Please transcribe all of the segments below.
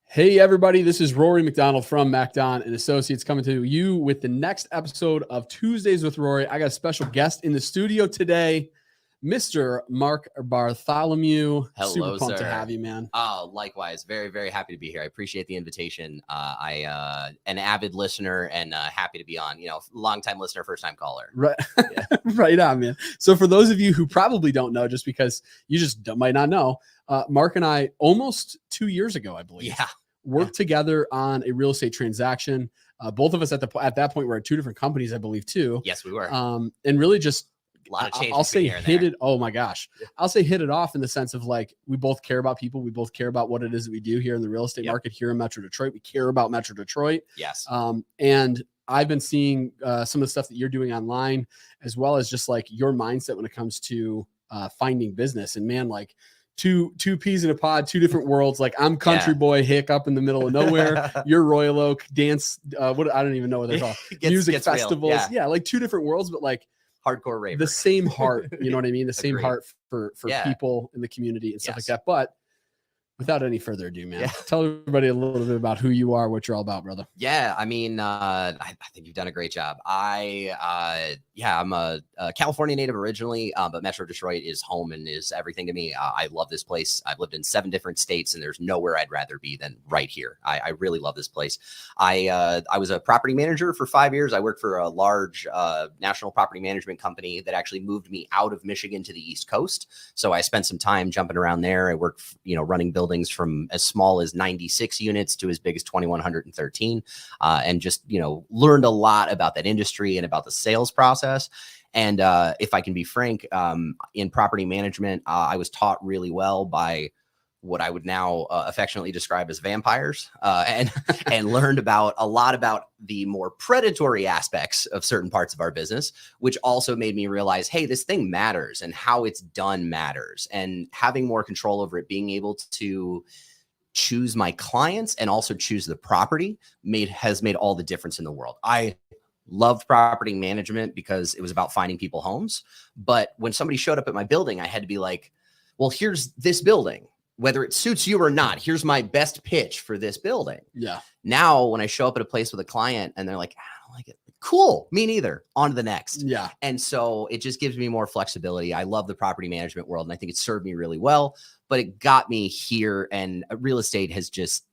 Hey everybody, this is Rory McDonald from MacDon and Associates coming to you with the next episode of Tuesdays with Rory. I got a special guest in the studio today, Mr. Mark Bartholomew. Hello, Super pumped sir. to have you, man. Oh, likewise. Very, very happy to be here. I appreciate the invitation. An avid listener and happy to be on, longtime listener, first time caller. Right. Yeah. Right on, man. So for those of you who probably don't know, just because you just might not know, Mark and I almost 2 years ago, I believe, worked together on a real estate transaction. Both of us at that point were at two different companies, I believe, too. Yes, we were. And really just a lot of change. I'll say hit it. Oh my gosh. Yeah. I'll say hit it off in the sense of like, we both care about people. We both care about what it is that we do here in the real estate market here in Metro Detroit. We care about Metro Detroit. Yes. And I've been seeing some of the stuff that you're doing online, as well as just like your mindset when it comes to finding business. And man, like two peas in a pod, two different worlds. Like I'm country boy hick up in the middle of nowhere. You're Royal Oak dance. I don't even know what they're called. Music festivals. Yeah. Like two different worlds, but like hardcore raver. The same heart, you know what I mean? The same heart for people in the community and stuff like that. But without any further ado, man, tell everybody a little bit about who you are, what you're all about, brother. Yeah, I mean, I think you've done a great job. I'm a California native originally, but Metro Detroit is home and is everything to me. I love this place. I've lived in 7 different states, and there's nowhere I'd rather be than right here. I really love this place. I was a property manager for 5 years. I worked for a large national property management company that actually moved me out of Michigan to the East Coast. So I spent some time jumping around there. I worked, running buildings from as small as 96 units to as big as 2,113, and just, learned a lot about that industry and about the sales process. And if I can be frank, in property management, I was taught really well by what I would now affectionately describe as vampires, and learned a lot about the more predatory aspects of certain parts of our business, which also made me realize, hey, this thing matters and how it's done matters, and having more control over it, being able to choose my clients and also choose the property has made all the difference in the world. I loved property management because it was about finding people homes. But when somebody showed up at my building, I had to be like, well, here's this building. Whether it suits you or not, here's my best pitch for this building. Yeah. Now, when I show up at a place with a client and they're like, I don't like it. Cool. Me neither. On to the next. Yeah. And so it just gives me more flexibility. I love the property management world, and I think it served me really well, but it got me here, and real estate has just,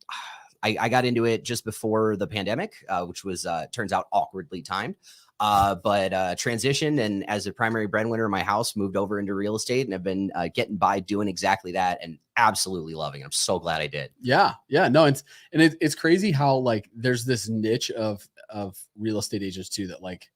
I got into it just before the pandemic, which was, turns out, awkwardly timed. But transitioned, and as a primary breadwinner in my house, moved over into real estate, and have been getting by doing exactly that, and absolutely loving it. I'm so glad I did. Yeah. No, it's crazy how like there's this niche of real estate agents too that like,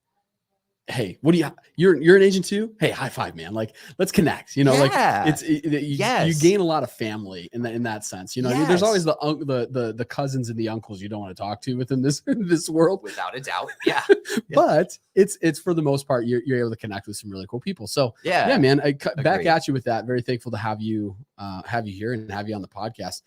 hey, what do you're an agent too? Hey, high five, man. Like, let's connect, you gain a lot of family in that sense. I mean, there's always the cousins and the uncles you don't want to talk to within this world. Without a doubt. Yeah. But it's for the most part, you're able to connect with some really cool people. So yeah, man, back at you with that. Very thankful to have you here and have you on the podcast.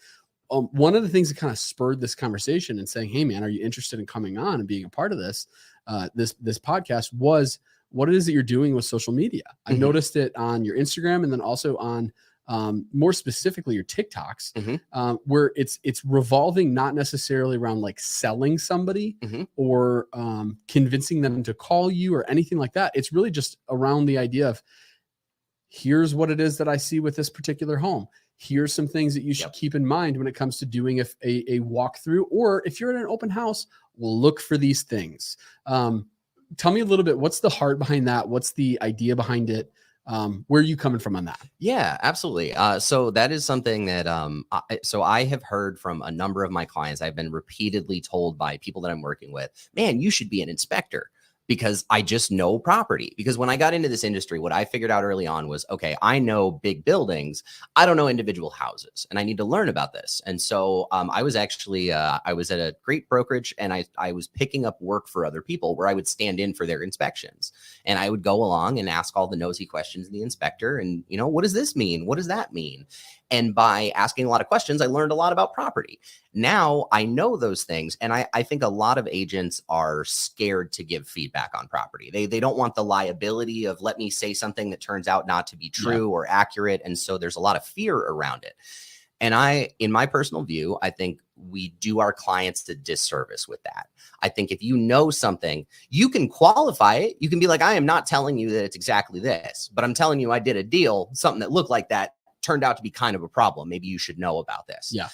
One of the things that kind of spurred this conversation and saying, hey man, are you interested in coming on and being a part of this podcast was what it is that you're doing with social media. I noticed it on your Instagram, and then also on more specifically your TikToks, where it's revolving not necessarily around like selling somebody or convincing them to call you or anything like that. It's really just around the idea of, here's what it is that I see with this particular home. Here's some things that you should keep in mind when it comes to doing a walkthrough, or if you're at an open house, we'll look for these things. Tell me a little bit, what's the heart behind that? What's the idea behind it? Where are you coming from on that? Yeah, absolutely. So that is something that, I have heard from a number of my clients. I've been repeatedly told by people that I'm working with, man, you should be an inspector, because I just know property. Because when I got into this industry, what I figured out early on was, okay, I know big buildings. I don't know individual houses, and I need to learn about this. And so I was actually, I was at a great brokerage, and I was picking up work for other people where I would stand in for their inspections. And I would go along and ask all the nosy questions to the inspector. And, what does this mean? What does that mean? And by asking a lot of questions, I learned a lot about property. Now I know those things. And I think a lot of agents are scared to give feedback on property. They don't want the liability of, let me say something that turns out not to be true or accurate. And so there's a lot of fear around it. And in my personal view, I think we do our clients a disservice with that. I think if you know something, you can qualify it. You can be like, I am not telling you that it's exactly this, but I'm telling you I did a deal, something that looked like that turned out to be kind of a problem. Maybe you should know about this. Yeah.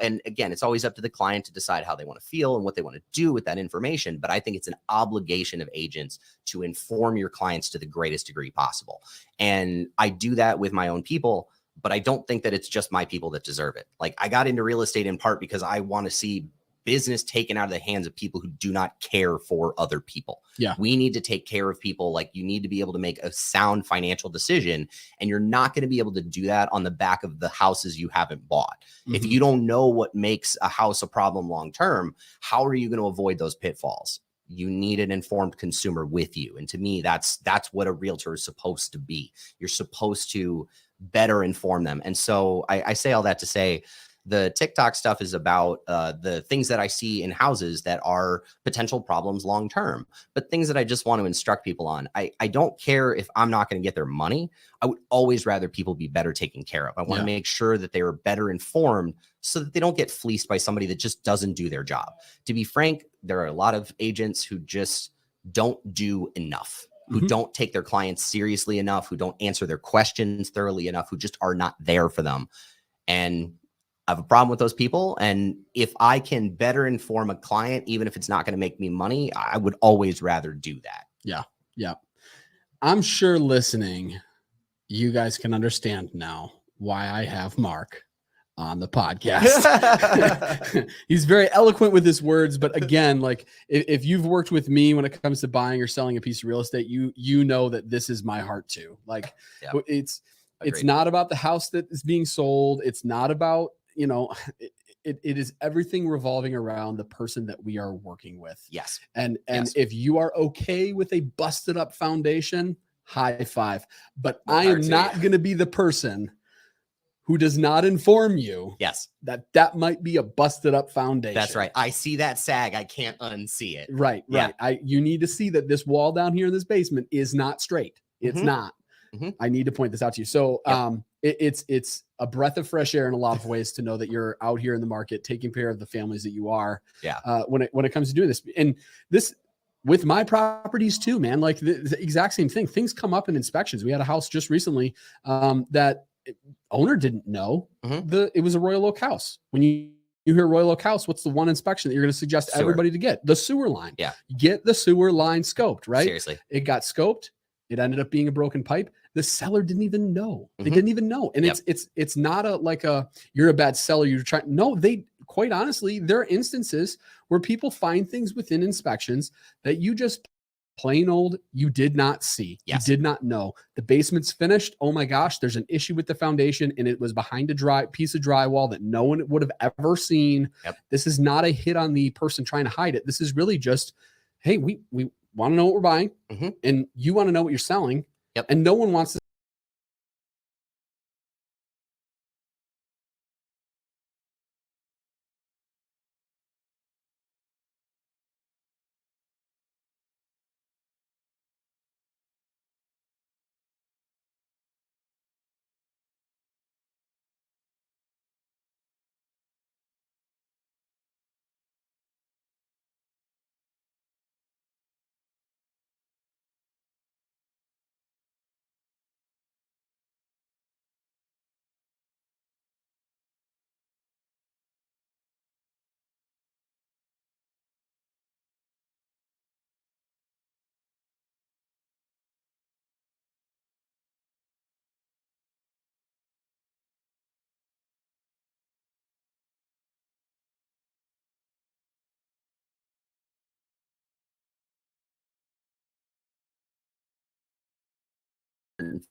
And again, it's always up to the client to decide how they want to feel and what they want to do with that information. But I think it's an obligation of agents to inform your clients to the greatest degree possible. And I do that with my own people, but I don't think that it's just my people that deserve it. Like, I got into real estate in part because I want to see business taken out of the hands of people who do not care for other people. Yeah. We need to take care of people. Like, you need to be able to make a sound financial decision, and you're not going to be able to do that on the back of the houses you haven't bought. Mm-hmm. If you don't know what makes a house a problem long-term, how are you going to avoid those pitfalls? You need an informed consumer with you. And to me, that's what a realtor is supposed to be. You're supposed to better inform them. And so I say all that to say, the TikTok stuff is about the things that I see in houses that are potential problems long term, but things that I just want to instruct people on. I don't care if I'm not going to get their money. I would always rather people be better taken care of. I want to make sure that they are better informed so that they don't get fleeced by somebody that just doesn't do their job. To be frank, there are a lot of agents who just don't do enough, who don't take their clients seriously enough, who don't answer their questions thoroughly enough, who just are not there for them. And I have a problem with those people. And if I can better inform a client, even if it's not going to make me money, I would always rather do that. Yeah. Yeah. I'm sure listening, you guys can understand now why I have Mark on the podcast. He's very eloquent with his words, but again, like if you've worked with me when it comes to buying or selling a piece of real estate, you know that this is my heart too. Like it's not about the house that is being sold. It's not about, it is everything revolving around the person that we are working with. Yes. And if you are okay with a busted up foundation, high five. But I am not going to be the person who does not inform you that might be a busted up foundation. That's right. I see that sag. I can't unsee it. Right. You need to see that this wall down here in this basement is not straight. It's not. I need to point this out to you. So it's a breath of fresh air in a lot of ways to know that you're out here in the market taking care of the families that you are. When it comes to doing this, and this with my properties too, man, like the exact same thing. Things come up in inspections. We had a house just recently that owner didn't know it was a Royal Oak house. When you hear Royal Oak house, what's the one inspection that you're going to suggest everybody to get? The sewer line. Get the sewer line scoped, right? Seriously. It got scoped. It ended up being a broken pipe. The seller didn't even know. They didn't even know. And it's not you're a bad seller. You're trying. No, quite honestly, there are instances where people find things within inspections that you just plain old, you did not see. You did not know. The basement's finished. Oh my gosh, there's an issue with the foundation and it was behind a piece of drywall that no one would have ever seen. This is not a hit on the person trying to hide it. This is really just, hey, we want to know what we're buying and you want to know what you're selling. And no one wants to.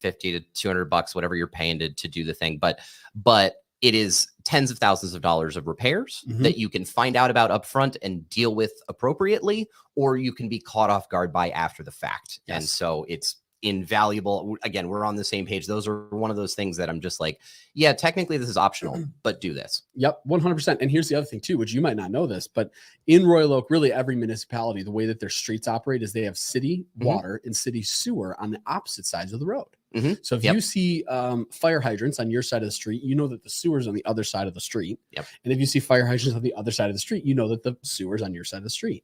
$50 to $200, whatever you're paying to do the thing. But it is tens of thousands of dollars of repairs that you can find out about upfront and deal with appropriately, or you can be caught off guard by after the fact. And so it's invaluable. Again, we're on the same page. Those are one of those things that I'm just like, yeah, technically this is optional, but do this. Yep. 100%. And here's the other thing too, which you might not know this, but in Royal Oak, really every municipality, the way that their streets operate is they have city water and city sewer on the opposite sides of the road. Mm-hmm. So if you see fire hydrants on your side of the street, you know that the sewer's on the other side of the street. Yep. And if you see fire hydrants on the other side of the street, you know that the sewer's on your side of the street.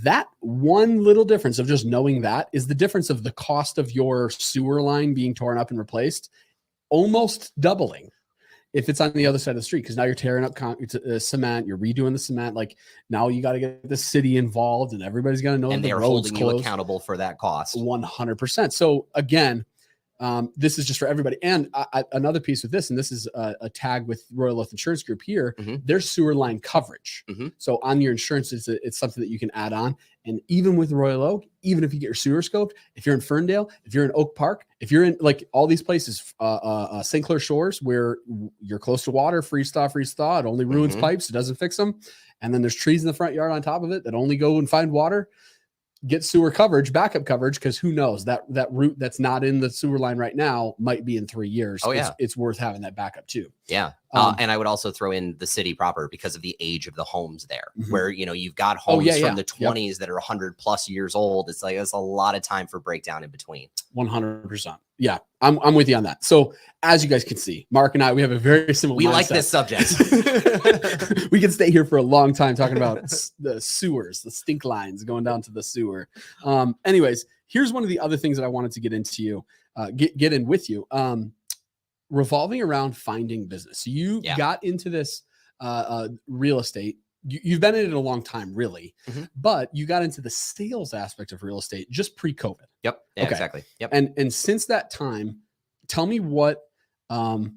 That one little difference of just knowing that is the difference of the cost of your sewer line being torn up and replaced, almost doubling if it's on the other side of the street, because now you're tearing up cement, you're redoing the cement. Like now you got to get the city involved, and everybody's got to know and that they are holding you accountable for that cost. 100%. So again, this is just for everybody. And another piece with this, and this is a tag with Royal Oak Insurance Group here, there's sewer line coverage. So on your insurance, it's something that you can add on. And even with Royal Oak, even if you get your sewer scoped, if you're in Ferndale, if you're in Oak Park, if you're in like all these places, St. Clair Shores, where you're close to water, freeze thaw, it only ruins pipes, it doesn't fix them. And then there's trees in the front yard on top of it that only go and find water. Get sewer coverage, backup coverage, because who knows, that route that's not in the sewer line right now might be in 3 years. Oh, yeah. It's worth having that backup too. Yeah. And I would also throw in the city proper because of the age of the homes there, where, you know, you've got homes from the 20s that are 100+ years old. It's like, it's a lot of time for breakdown in between. 100%. Yeah. I'm with you on that. So as you guys can see, Mark and I, we have a very similar mindset. Like this subject. We can stay here for a long time talking about the sewers, the stink lines going down to the sewer. Anyways, here's one of the other things that I wanted to get into get in with you. Revolving around finding business. So you got into this real estate. You've been in it a long time, really, but you got into the sales aspect of real estate just pre-COVID. Yep. Yeah, okay. Exactly. Yep. And since that time, tell me what did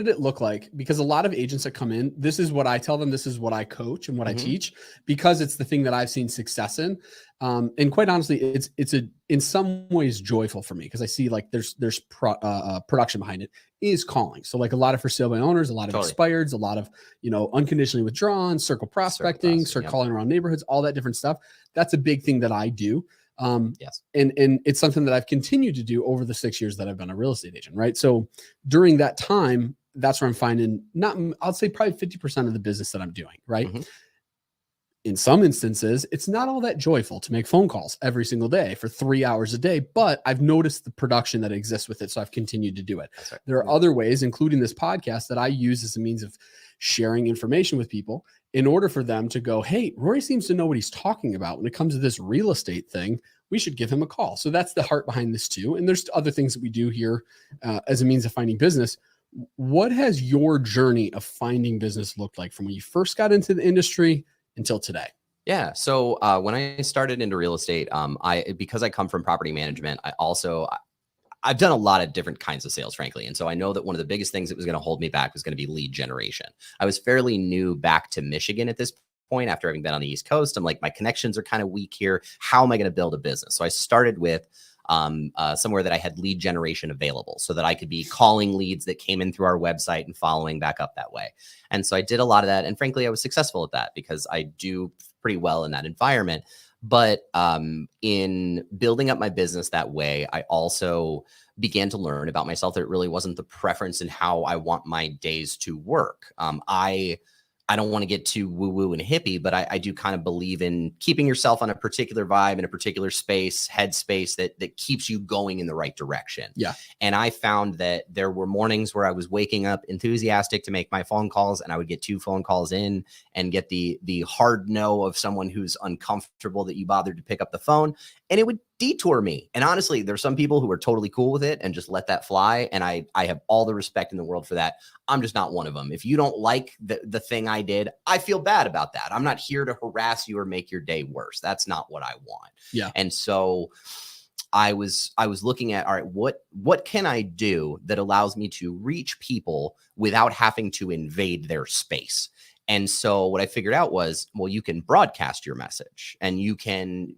it look like? Because a lot of agents that come in, this is what I tell them, this is what I coach and what I teach, because it's the thing that I've seen success in. And quite honestly, it's in some ways joyful for me, because I see like there's production behind it is calling. So like a lot of for sale by owners, a lot of expireds, a lot of, you know, unconditionally withdrawn, circle prospecting, start calling around neighborhoods, all that different stuff. That's a big thing that I do. Yes. And it's something that I've continued to do over the 6 years that I've been a real estate agent, right? So during that time, that's where I'm finding I'll say probably 50% of the business that I'm doing, right? In some instances, it's not all that joyful to make phone calls every single day for 3 hours a day, but I've noticed the production that exists with it. So I've continued to do it. That's right. There are other ways, including this podcast, that I use as a means of sharing information with people in order for them to go, hey, Rory seems to know what he's talking about when it comes to this real estate thing. We should give him a call. So that's the heart behind this too. And there's other things that we do here as a means of finding business. What has your journey of finding business looked like from when you first got into the industry until today? Yeah. So when I started into real estate, because I come from property management, I've done a lot of different kinds of sales, frankly. And so I know that one of the biggest things that was going to hold me back was going to be lead generation. I was fairly new back to Michigan at this point after having been on the East Coast. I'm like, my connections are kind of weak here. How am I going to build a business? So I started with somewhere that I had lead generation available so that I could be calling leads that came in through our website and following back up that way. And so I did a lot of that. And frankly, I was successful at that because I do pretty well in that environment. But in building up my business that way, I also began to learn about myself that it really wasn't the preference in how I want my days to work. I don't want to get too woo-woo and hippie, but I do kind of believe in keeping yourself on a particular vibe in a particular space, headspace that keeps you going in the right direction. Yeah. And I found that there were mornings where I was waking up enthusiastic to make my phone calls, and I would get 2 phone calls in and get the hard no of someone who's uncomfortable that you bothered to pick up the phone, and it would detour me. And honestly, there's some people who are totally cool with it and just let that fly. And I have all the respect in the world for that. I'm just not one of them. If you don't like the thing I did, I feel bad about that. I'm not here to harass you or make your day worse. That's not what I want. Yeah. And so I was looking at, all right, what can I do that allows me to reach people without having to invade their space? And so what I figured out was, well, you can broadcast your message, and you can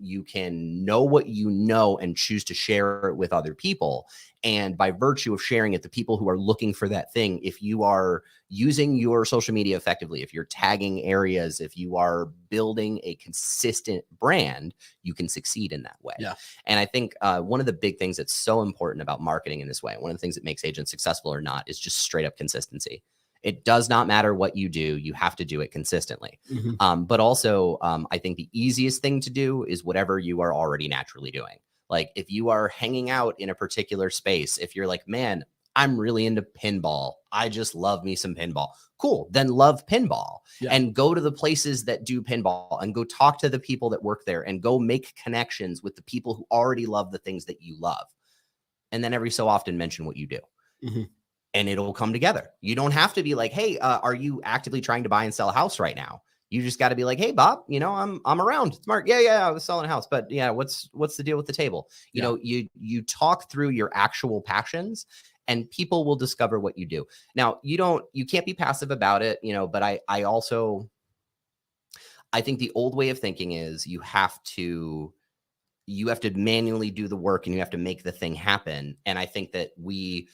know what you know and choose to share it with other people. And by virtue of sharing it, the people who are looking for that thing, if you are using your social media effectively, if you're tagging areas, if you are building a consistent brand, you can succeed in that way. Yeah. And I think one of the big things that's so important about marketing in this way, one of the things that makes agents successful or not, is just straight up consistency. It does not matter what you do. You have to do it consistently. But also, I think the easiest thing to do is whatever you are already naturally doing. Like if you are hanging out in a particular space, if you're like, man, I'm really into pinball, I just love me some pinball. Cool. Then love pinball and go to the places that do pinball and go talk to the people that work there and go make connections with the people who already love the things that you love. And then every so often mention what you do. And it'll come together. You don't have to be like, hey, are you actively trying to buy and sell a house right now? You just got to be like, hey, Bob, you know, I'm around. Smart. Yeah. I was selling a house, but yeah, what's the deal with the table? You know, you talk through your actual passions and people will discover what you do. Now, you can't be passive about it, you know, but I think the old way of thinking is you have to manually do the work and you have to make the thing happen. And I think that we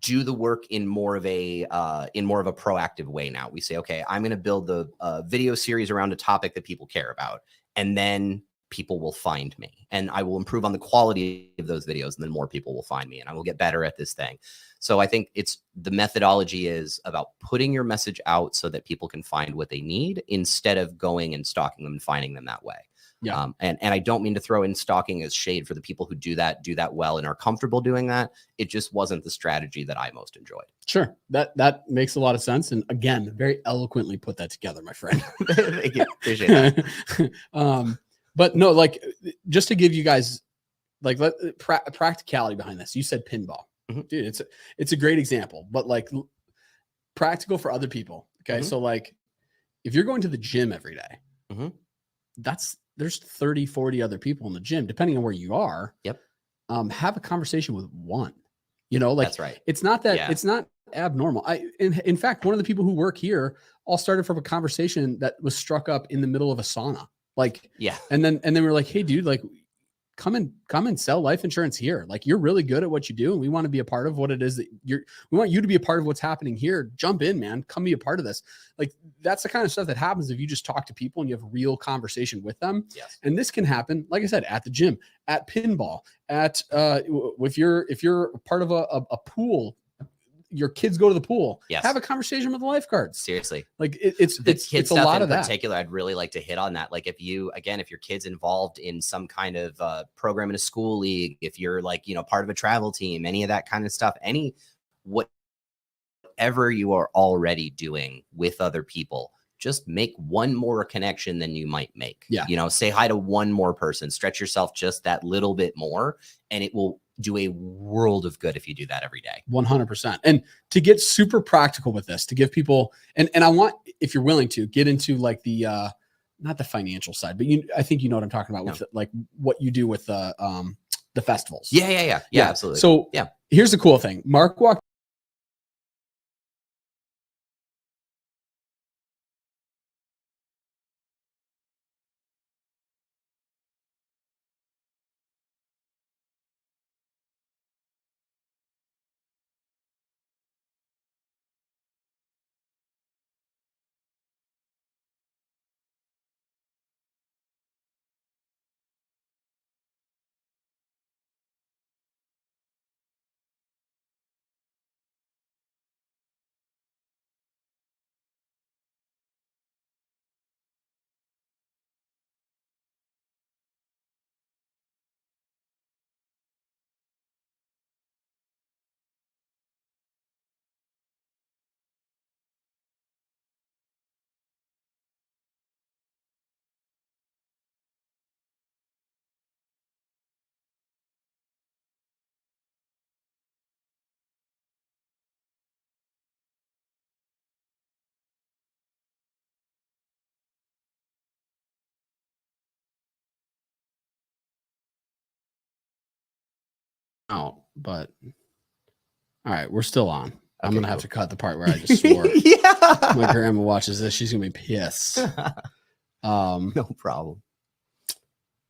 do the work in more of a proactive way now. We say, okay, I'm going to build the video series around a topic that people care about, and then people will find me, and I will improve on the quality of those videos, and then more people will find me, and I will get better at this thing. So I think the methodology is about putting your message out so that people can find what they need instead of going and stalking them and finding them that way. Yeah. And I don't mean to throw in stalking as shade for the people who do that well and are comfortable doing that. It just wasn't the strategy that I most enjoyed. Sure. That makes a lot of sense. And again, very eloquently put that together, my friend. Thank you. Appreciate that. But no, like, just to give you guys like practicality behind this, you said pinball. Dude, it's a great example, but like practical for other people. Okay. So like if you're going to the gym every day, there's 30, 40 other people in the gym, depending on where you are. Yep. Have a conversation with one, you know, like, that's right. It's not that it's not abnormal. In fact, one of the people who work here all started from a conversation that was struck up in the middle of a sauna. Like, and then we're like, hey dude, like come and sell life insurance here. Like, you're really good at what you do, and we want to be a part of what it is that we want you to be a part of what's happening here. Jump in, man. Come be a part of this. Like, that's the kind of stuff that happens if you just talk to people and you have a real conversation with them. Yes. And this can happen, like I said, at the gym, at pinball, at if you're part of a pool, your kids go to the pool. Yes. Have a conversation with the lifeguards. Seriously. Like it's kids a lot of that. In particular, I'd really like to hit on that. Like if your kid's involved in some kind of program in a school league, if you're like, you know, part of a travel team, any of that kind of stuff, whatever you are already doing with other people, just make one more connection than you might make. Yeah. You know, say hi to one more person, stretch yourself just that little bit more, and it will do a world of good if you do that every day. 100%. And to get super practical with this, to give people, and I want, if you're willing to get into like the, not the financial side, but I think you know what I'm talking about with like what you do with the festivals. Yeah, absolutely. So here's the cool thing. Mark walked out, but all right, we're still on. Okay, I'm gonna have to cut the part where I just swore. My grandma watches this, she's gonna be pissed. No problem.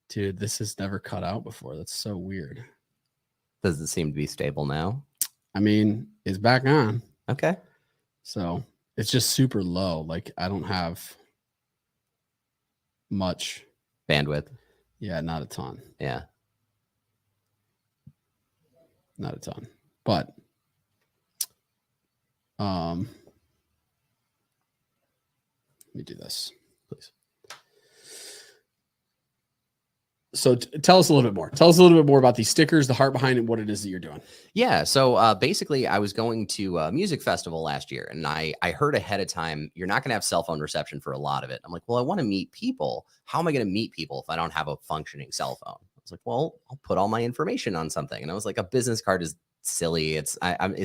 Dude, this has never cut out before. That's so weird. Does it seem to be stable now? I mean, it's back on. Okay. So it's just super low. Like, I don't have much bandwidth. Yeah, not a ton. Yeah. Not a ton. But let me do this, please. So tell us a little bit more. Tell us a little bit more about these stickers, the heart behind it, what it is that you're doing. Yeah. So basically, I was going to a music festival last year, and I heard ahead of time, you're not going to have cell phone reception for a lot of it. I'm like, well, I want to meet people. How am I going to meet people if I don't have a functioning cell phone? I was like, well, I'll put all my information on something. And I was like, a business card is silly. It's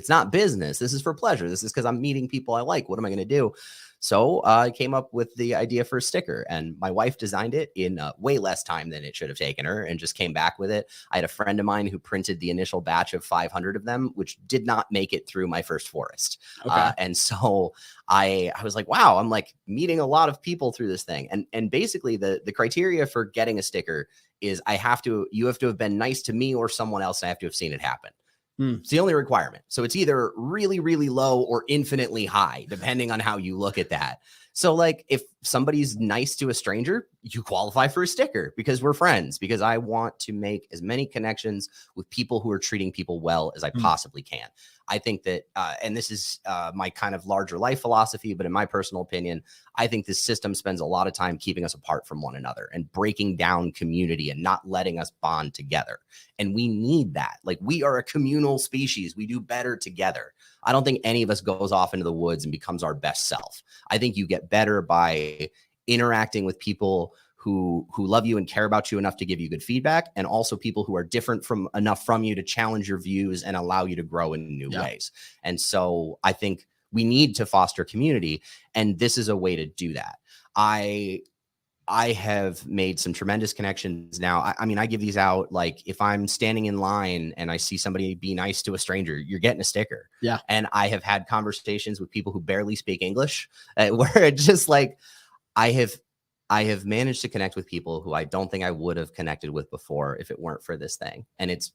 not business. This is for pleasure. This is because I'm meeting people I like. What am I going to do? So I came up with the idea for a sticker, and my wife designed it in way less time than it should have taken her, and just came back with it. I had a friend of mine who printed the initial batch of 500 of them, which did not make it through my first forest. Okay. And so I was like, wow, I'm like meeting a lot of people through this thing. And basically the criteria for getting a sticker is you have to have been nice to me or someone else, and I have to have seen it happen. It's the only requirement. So it's either really, really low or infinitely high, depending on how you look at that. So like if somebody's nice to a stranger, you qualify for a sticker because we're friends, because I want to make as many connections with people who are treating people well as I possibly can. I think that, and this is my kind of larger life philosophy, but in my personal opinion, I think this system spends a lot of time keeping us apart from one another and breaking down community and not letting us bond together. And we need that. Like, we are a communal species. We do better together. I don't think any of us goes off into the woods and becomes our best self. I think you get better by interacting with people who love you and care about you enough to give you good feedback, and also people who are different enough from you to challenge your views and allow you to grow in new ways. And so I think we need to foster community, and this is a way to do that. I have made some tremendous connections now. I mean, I give these out, like if I'm standing in line and I see somebody be nice to a stranger, you're getting a sticker. Yeah. And I have had conversations with people who barely speak English, where it's just like, I have managed to connect with people who I don't think I would have connected with before if it weren't for this thing. And it's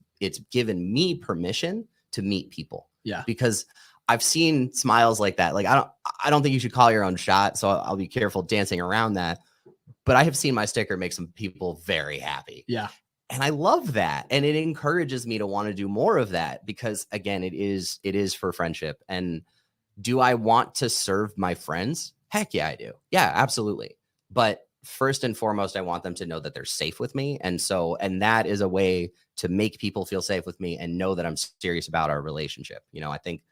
given me permission to meet people. Yeah. Because I've seen smiles like that. Like, I don't think you should call your own shot. So I'll be careful dancing around that. But I have seen my sticker make some people very happy. Yeah. And I love that. And it encourages me to want to do more of that, because again, it is for friendship. And do I want to serve my friends? Heck yeah, I do. Yeah, absolutely. But first and foremost, I want them to know that they're safe with me. And that is a way to make people feel safe with me and know that I'm serious about our relationship. You know, I think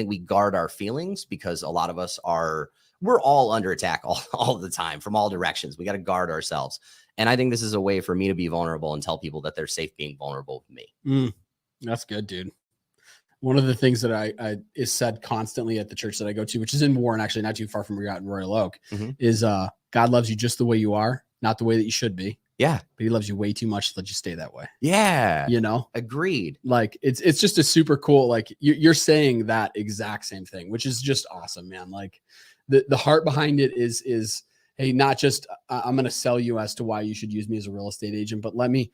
we guard our feelings because a lot of us we're all under attack all the time from all directions. We got to guard ourselves. And I think this is a way for me to be vulnerable and tell people that they're safe being vulnerable with me. That's good, dude. One of the things that I is said constantly at the church that I go to, which is in Warren, actually not too far from where you're at in Royal Oak, is God loves you just the way you are, not the way that you should be. Yeah. But he loves you way too much to let you stay that way. Yeah. You know? Agreed. Like it's just a super cool, like you're saying that exact same thing, which is just awesome, man. Like the heart behind it is, hey, not just I'm going to sell you as to why you should use me as a real estate agent, but let me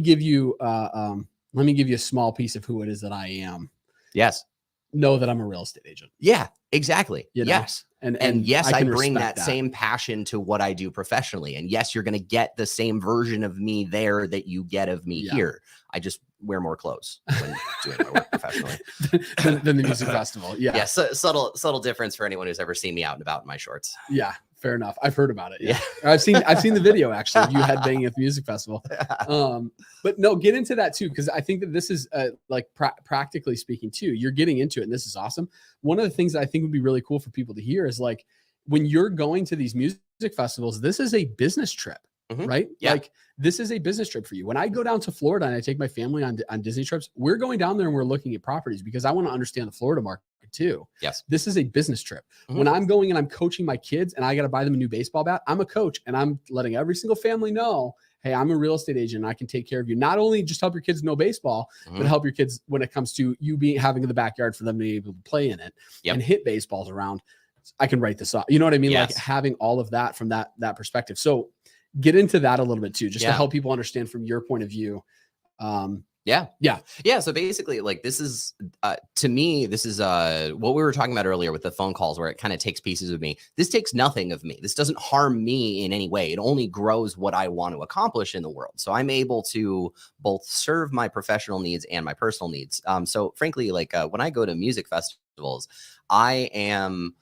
give you a small piece of who it is that I am. Yes. Know that I'm a real estate agent. Yeah, exactly. You know? Yes. And yes, I bring that same passion to what I do professionally. And yes, you're going to get the same version of me there that you get of me here. I just wear more clothes when doing my work professionally than the music festival. Yeah. Yeah. So, subtle difference for anyone who's ever seen me out and about in my shorts. Yeah. Fair enough. I've heard about it. Yeah. I've seen the video actually of you headbanging at the music festival. But no, get into that too, because I think that this is like practically speaking too, you're getting into it, and this is awesome. One of the things that I think would be really cool for people to hear is like when you're going to these music festivals, this is a business trip. Right? Yeah. Like this is a business trip for you. When I go down to Florida and I take my family on Disney trips, we're going down there and we're looking at properties because I want to understand the Florida market too. Yes. This is a business trip. When I'm going and I'm coaching my kids and I got to buy them a new baseball bat, I'm a coach and I'm letting every single family know, hey, I'm a real estate agent and I can take care of you. Not only just help your kids know baseball, but help your kids when it comes to you having in the backyard for them to be able to play in it and hit baseballs around. I can write this off. You know what I mean? Yes. Like having all of that from that perspective. So get into that a little bit too, just to help people understand from your point of view. Yeah. So basically, like this is to me, this is what we were talking about earlier with the phone calls, where it kind of takes pieces of me. This takes nothing of me. This doesn't harm me in any way. It only grows what I want to accomplish in the world. So I'm able to both serve my professional needs and my personal needs. So frankly, like when I go to music festivals, I am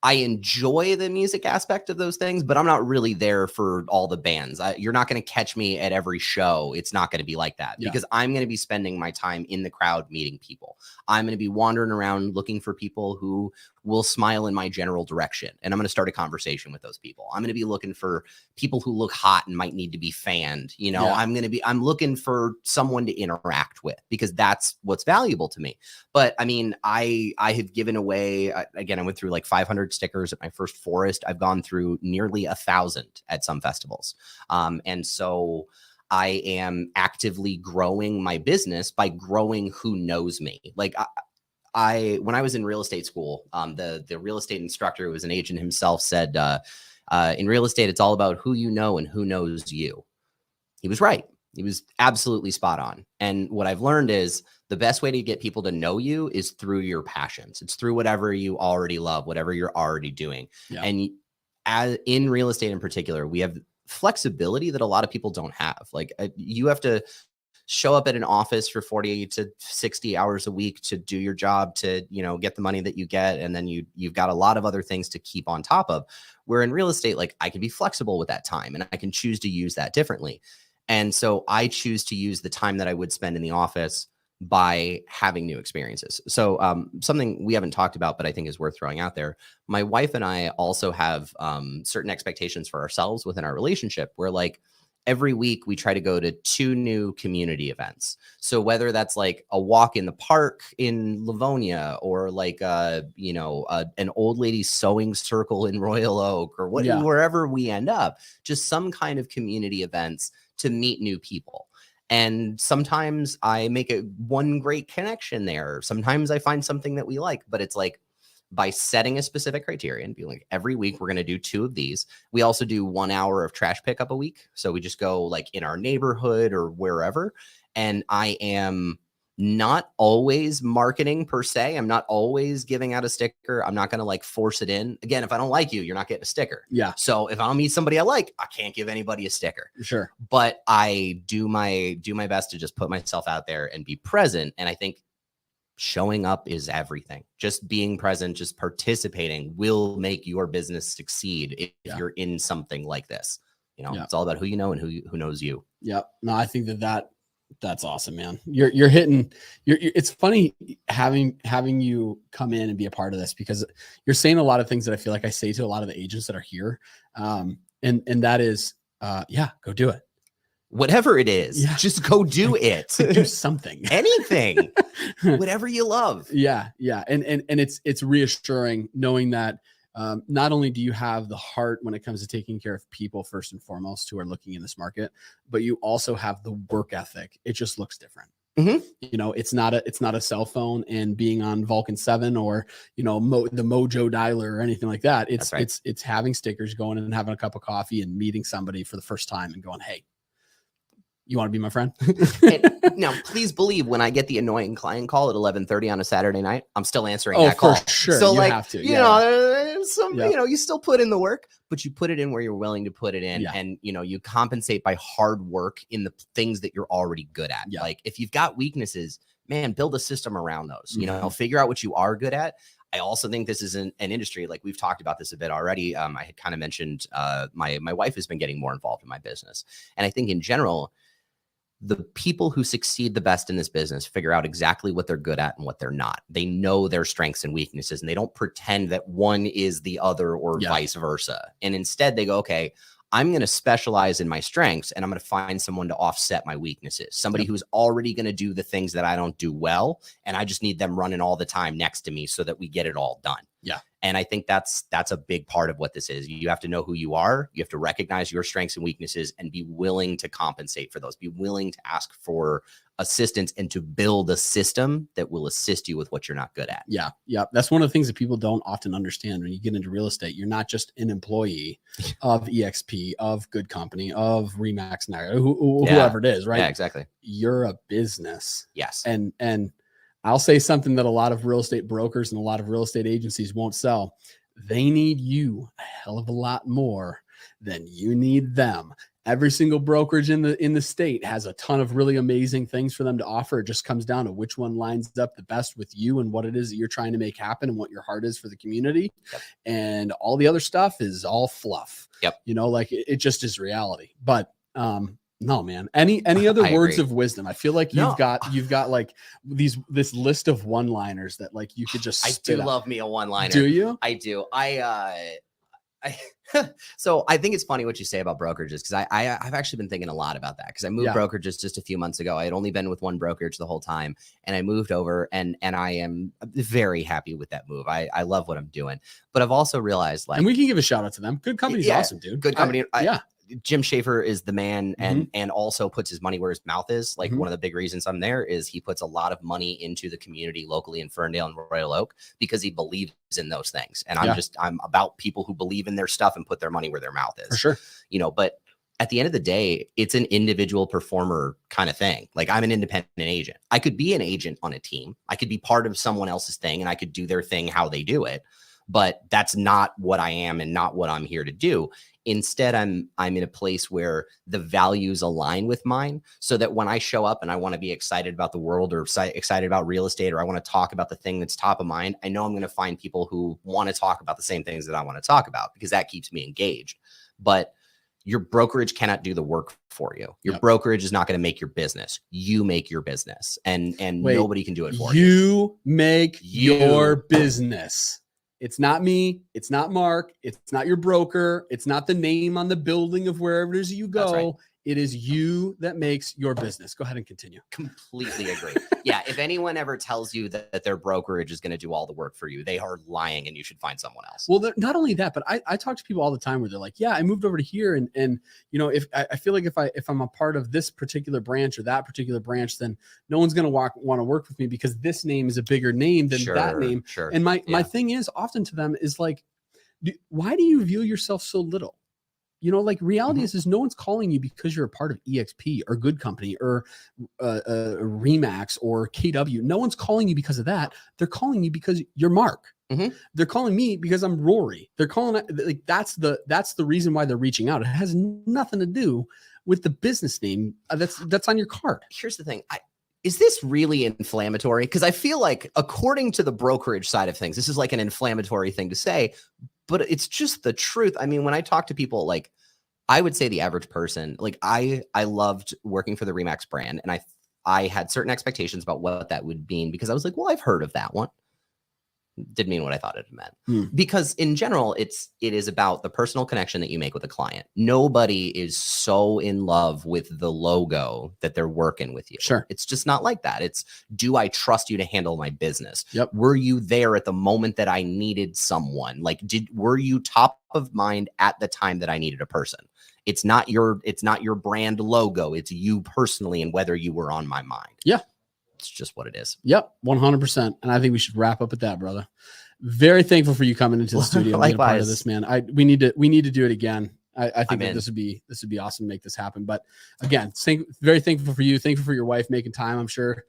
I enjoy the music aspect of those things, but I'm not really there for all the bands. You're not going to catch me at every show. It's not going to be like that because I'm going to be spending my time in the crowd meeting people. I'm going to be wandering around looking for people who will smile in my general direction. And I'm going to start a conversation with those people. I'm going to be looking for people who look hot and might need to be fanned. You know, I'm looking for someone to interact with because that's what's valuable to me. But I mean, I have given away, again, I went through like 500 stickers at my first Forest. I've gone through nearly 1,000 at some festivals. And so I am actively growing my business by growing who knows me. Like when I was in real estate school, the real estate instructor, who was an agent himself, said, in real estate, it's all about who you know and who knows you. He was right. He was absolutely spot on. And what I've learned is the best way to get people to know you is through your passions. It's through whatever you already love, whatever you're already doing. Yeah. And in real estate in particular, we have flexibility that a lot of people don't have. Like you have to show up at an office for 40 to 60 hours a week to do your job, to, you know, get the money that you get. And then you've got a lot of other things to keep on top of. Where in real estate, like I can be flexible with that time and I can choose to use that differently. And so I choose to use the time that I would spend in the office by having new experiences. So something we haven't talked about, but I think is worth throwing out there. My wife and I also have certain expectations for ourselves within our relationship where like every week we try to go to 2 new community events. So whether that's like a walk in the park in Livonia or like, an old lady sewing circle in Royal Oak or wherever we end up, just some kind of community events to meet new people. And sometimes I make one great connection there. Sometimes I find something that we like, but it's like by setting a specific criteria and being like, every week we're going to do 2 of these. We also do 1 hour of trash pickup a week. So we just go like in our neighborhood or wherever. And I am not always marketing per se. I'm not always giving out a sticker. I'm not going to like force it in. Again, if I don't like you, you're not getting a sticker. Yeah. So if I don't meet somebody I like, I can't give anybody a sticker. Sure. But I do my best to just put myself out there and be present. And I think showing up is everything. Just being present, just participating will make your business succeed if you're in something like this. You know, it's all about who you know and who knows you. Yep. No, I think that's awesome, man. You're hitting. It's funny having you come in and be a part of this because you're saying a lot of things that I feel like I say to a lot of the agents that are here, and that is, go do it. Whatever it is, just go do it. Do something, anything, whatever you love. Yeah. And it's reassuring knowing that not only do you have the heart when it comes to taking care of people first and foremost who are looking in this market, but you also have the work ethic. It just looks different. Mm-hmm. You know, it's not a cell phone and being on Vulcan 7 or, you know, the Mojo dialer or anything like that. It's right. It's having stickers, going in and having a cup of coffee and meeting somebody for the first time and going, hey, you want to be my friend? Now, please believe when I get the annoying client call at 11:30 on a Saturday night, I'm still answering that call. For sure. So you have to. You know, you still put in the work, but you put it in where you're willing to put it in. Yeah. And, you know, you compensate by hard work in the things that you're already good at. Yeah. Like if you've got weaknesses, man, build a system around those, you know, figure out what you are good at. I also think this is an industry, like we've talked about this a bit already. I had kind of mentioned my wife has been getting more involved in my business. And I think in general, the people who succeed the best in this business figure out exactly what they're good at and what they're not. They know their strengths and weaknesses, and they don't pretend that one is the other or vice versa. And instead they go, okay, I'm going to specialize in my strengths and I'm going to find someone to offset my weaknesses. Somebody who's already going to do the things that I don't do well. And I just need them running all the time next to me so that we get it all done. Yeah. And I think that's a big part of what this is. You have to know who you are. You have to recognize your strengths and weaknesses and be willing to compensate for those. Be willing to ask for assistance and to build a system that will assist you with what you're not good at. Yeah. Yeah. That's one of the things that people don't often understand when you get into real estate. You're not just an employee of EXP, of Good Company, of Remax, whoever it is, right? Yeah, exactly. You're a business. Yes. And I'll say something that a lot of real estate brokers and a lot of real estate agencies won't sell. They need you a hell of a lot more than you need them. Every single brokerage in the state has a ton of really amazing things for them to offer. It just comes down to which one lines up the best with you and what it is that you're trying to make happen and what your heart is for the community. Yep. And all the other stuff is all fluff. Yep. You know, like it just is reality. But no, man. Any other words of wisdom? I feel like you've got like this list of one-liners that like you could just. I do love me a one-liner. Do you? I do. So I think it's funny what you say about brokerages, because I've actually been thinking a lot about that, because I moved brokerages just a few months ago. I had only been with one brokerage the whole time, and I moved over, and I am very happy with that move. I love what I'm doing, but I've also realized, like, and we can give a shout out to them. Good company's awesome, dude. Good company. Jim Schaefer is the man, and also puts his money where his mouth is. Like one of the big reasons I'm there is he puts a lot of money into the community locally in Ferndale and Royal Oak, because he believes in those things. And I'm about people who believe in their stuff and put their money where their mouth is. For sure. You know, but at the end of the day, it's an individual performer kind of thing. Like, I'm an independent agent. I could be an agent on a team. I could be part of someone else's thing, and I could do their thing how they do it. But that's not what I am and not what I'm here to do. Instead, I'm in a place where the values align with mine, so that when I show up and I want to be excited about the world, or excited about real estate, or I want to talk about the thing that's top of mind, I know I'm going to find people who want to talk about the same things that I want to talk about, because that keeps me engaged. But your brokerage cannot do the work for you. Your brokerage is not going to make your business. You make your business, and nobody can do it for you. You make your business. It's not me. It's not Mark. It's not your broker. It's not the name on the building of wherever it is you go. Right. It is you that makes your business. Go ahead and continue. Completely agree. Yeah. If anyone ever tells you that their brokerage is going to do all the work for you, they are lying, and you should find someone else. Well, not only that, but I talk to people all the time where they're like, yeah, I moved over to here. And you know, if I feel like if I'm a part of this particular branch or that particular branch, then no one's going to want to work with me, because this name is a bigger name than that name. Sure. And my thing is often to them is like, why do you view yourself so little? You know, like, reality is no one's calling you because you're a part of EXP or Good Company or Remax or KW. No one's calling you because of that. They're calling you because you're Mark. They're calling me because I'm Rory. They're calling, like, that's the reason why they're reaching out. It has nothing to do with the business name that's on your card. Here's the thing. Is this really inflammatory? Because I feel like, according to the brokerage side of things, this is like an inflammatory thing to say, but it's just the truth. I mean, when I talk to people, like, I would say the average person, like, I loved working for the Remax brand, and I had certain expectations about what that would mean, because I was like, well, I've heard of that one. Didn't mean what I thought it meant. Because in general, it is about the personal connection that you make with a client. Nobody is so in love with the logo that they're working with you. Sure. It's just not like that. It's, do I trust you to handle my business? Yep. Were you there at the moment that I needed someone? Like, were you top of mind at the time that I needed a person? It's not your brand logo. It's you personally, and whether you were on my mind. Yeah. It's just what it is. Yep, 100%. And I think we should wrap up with that, brother. Very thankful for you coming into the studio. Likewise. Being a part of this, man. We need to do it again. I think that this would be awesome to make this happen. But again, very thankful for you. Thankful for your wife making time. I'm sure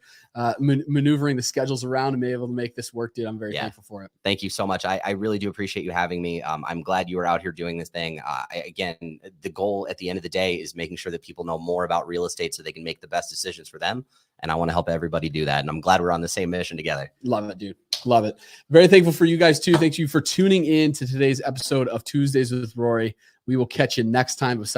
maneuvering the schedules around and being able to make this work, dude. I'm very thankful for it. Thank you so much. I really do appreciate you having me. I'm glad you were out here doing this thing. Again, the goal at the end of the day is making sure that people know more about real estate so they can make the best decisions for them. And I want to help everybody do that. And I'm glad we're on the same mission together. Love it, dude. Love it. Very thankful for you guys too. Thank you for tuning in to today's episode of Tuesdays with Rory. We will catch you next time. Besides